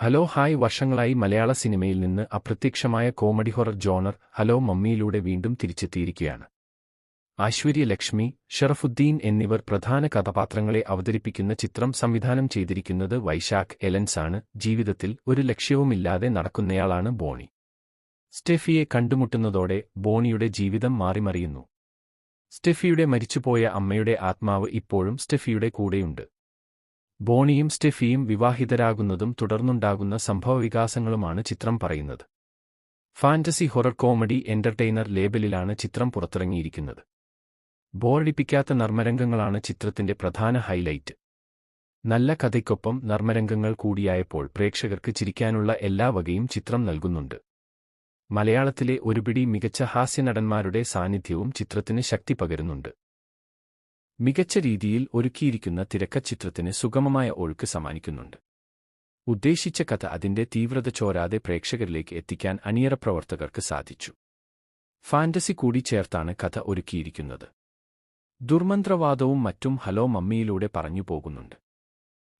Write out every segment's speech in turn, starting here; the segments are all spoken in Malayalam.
ഹലോ ഹായ് വർഷങ്ങളായി മലയാള സിനിമയിൽ നിന്ന് അപ്രത്യക്ഷമായ കോമഡി ഹൊറർ ജോണർ ഹലോ മമ്മിയിലൂടെ വീണ്ടും തിരിച്ചെത്തിയിരിക്കുകയാണ്. ഐശ്വര്യ ലക്ഷ്മി, ഷറഫുദ്ദീൻ എന്നിവർ പ്രധാന കഥാപാത്രങ്ങളെ അവതരിപ്പിക്കുന്ന ചിത്രം സംവിധാനം ചെയ്തിരിക്കുന്നത് വൈശാഖ് എലൻസ് ആണ്. ജീവിതത്തിൽ ഒരു ലക്ഷ്യവുമില്ലാതെ നടക്കുന്നയാളാണ് ബോണി. സ്റ്റെഫിയെ കണ്ടുമുട്ടുന്നതോടെ ബോണിയുടെ ജീവിതം മാറിമറിയുന്നു. സ്റ്റെഫിയുടെ മരിച്ചുപോയ അമ്മയുടെ ആത്മാവ് ഇപ്പോഴും സ്റ്റെഫിയുടെ കൂടെയുണ്ട്. ബോണിയും സ്റ്റെഫിയും വിവാഹിതരാകുന്നതും തുടർന്നുണ്ടാകുന്ന സംഭവവികാസങ്ങളുമാണ് ചിത്രം പറയുന്നത്. ഫാന്റസി ഹൊറർ കോമഡി എന്റർടൈനർ ലേബലിലാണ് ചിത്രം പുറത്തിറങ്ങിയിരിക്കുന്നത്. ബോറടിപ്പിക്കാത്ത നർമ്മരംഗങ്ങളാണ് ചിത്രത്തിന്റെ പ്രധാന ഹൈലൈറ്റ്. നല്ല കഥയ്ക്കൊപ്പം നർമ്മരംഗങ്ങൾ കൂടിയായപ്പോൾ പ്രേക്ഷകർക്ക് ചിരിക്കാനുള്ള എല്ലാ വകയും ചിത്രം നൽകുന്നുണ്ട്. മലയാളത്തിലെ ഒരുപിടി മികച്ച ഹാസ്യനടന്മാരുടെ സാന്നിധ്യവും ചിത്രത്തിന് ശക്തി പകരുന്നുണ്ട്. മികച്ച രീതിയിൽ ഒരുക്കിയിരിക്കുന്ന തിരക്കഥിച്ചിത്രത്തിന് സുഗമമായ ഒഴുക്ക് സമ്മാനിക്കുന്നുണ്ട്. ഉദ്ദേശിച്ച കഥ അതിന്റെ തീവ്രത ചോരാതെ പ്രേക്ഷകരിലേക്ക് എത്തിക്കാൻ അണിയറ പ്രവർത്തകർക്ക് സാധിച്ചു. ഫാന്റസി കൂടി ചേർത്താണ് കഥ ഒരുക്കിയിരിക്കുന്നത്. ദുർമന്ത്രവാദവും മറ്റും ഹലോ മമ്മിയിലൂടെ പറഞ്ഞു പോകുന്നുണ്ട്.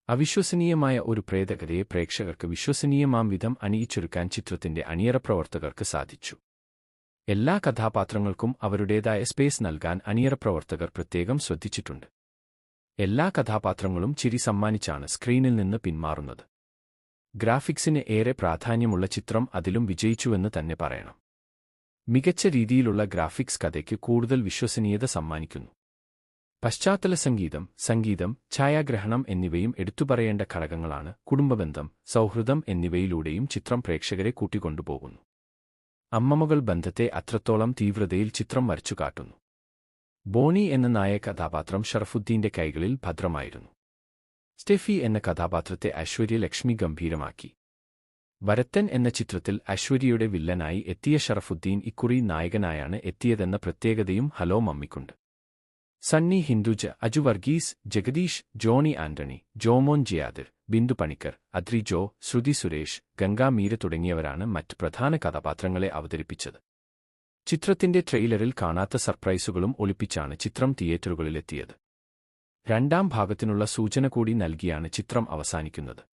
അവിശ്വസനീയമായ ഒരു പ്രേതകഥയെ പ്രേക്ഷകർക്ക് വിശ്വസനീയമാം വിധം അണിയിച്ചൊരുക്കാൻ ചിത്രത്തിന്റെ അണിയറ പ്രവർത്തകർക്ക് സാധിച്ചു. എല്ലാ കഥാപാത്രങ്ങൾക്കും അവരുടേതായ സ്പേസ് നൽകാൻ അണിയറ പ്രവർത്തകർ പ്രത്യേകം ശ്രദ്ധിച്ചിട്ടുണ്ട്. എല്ലാ കഥാപാത്രങ്ങളും ചിരി സമ്മാനിച്ചാണ് സ്ക്രീനിൽ നിന്ന് പിന്മാറുന്നത്. ഗ്രാഫിക്സിന് ഏറെ പ്രാധാന്യമുള്ള ചിത്രം അതിലും വിജയിച്ചുവെന്ന് തന്നെ പറയണം. മികച്ച രീതിയിലുള്ള ഗ്രാഫിക്സ് കഥയ്ക്ക് കൂടുതൽ വിശ്വസനീയത സമ്മാനിക്കുന്നു. പശ്ചാത്തല സംഗീതം, ഛായാഗ്രഹണം എന്നിവയും എടുത്തുപറയേണ്ട ഘടകങ്ങളാണ്. കുടുംബബന്ധം, സൗഹൃദം എന്നിവയിലൂടെയും ചിത്രം പ്രേക്ഷകരെ കൂട്ടിക്കൊണ്ടുപോകുന്നു. അമ്മമകൾ ബന്ധത്തെ അത്രത്തോളം തീവ്രതയിൽ ചിത്രം വരച്ചുകാട്ടുന്നു. ബോണി എന്ന നായക കഥാപാത്രം ഷറഫുദ്ദീന്റെ കൈകളിൽ ഭദ്രമായിരുന്നു. സ്റ്റെഫി എന്ന കഥാപാത്രത്തെ ഐശ്വര്യ ലക്ഷ്മി ഗംഭീരമാക്കി. വരത്തൻ എന്ന ചിത്രത്തിൽ ഐശ്വര്യയുടെ വില്ലനായി എത്തിയ ഷറഫുദ്ദീൻ ഇക്കുറി നായകനായാണ് എത്തിയതെന്ന പ്രത്യേകതയും ഹലോ മമ്മിക്കുണ്ട്. സണ്ണി ഹിന്ദുജ, അജു വർഗീസ്, ജഗദീഷ്, ജോണി ആന്റണി, ജോമോൻ ജിയാദിർ, ബിന്ദു പണിക്കർ, അദ്രി ജോ, ശ്രുതി സുരേഷ്, ഗംഗാ മീര തുടങ്ങിയവരാണ് മറ്റ് പ്രധാന കഥാപാത്രങ്ങളെ അവതരിപ്പിച്ചത്. ചിത്രത്തിന്റെ ട്രെയിലറിൽ കാണാത്ത സർപ്രൈസുകളും ഒളിപ്പിച്ചാണ് ചിത്രം തിയേറ്ററുകളിലെത്തിയത്. രണ്ടാം ഭാഗത്തിനുള്ള സൂചന കൂടി നൽകിയാണ് ചിത്രം അവസാനിക്കുന്നത്.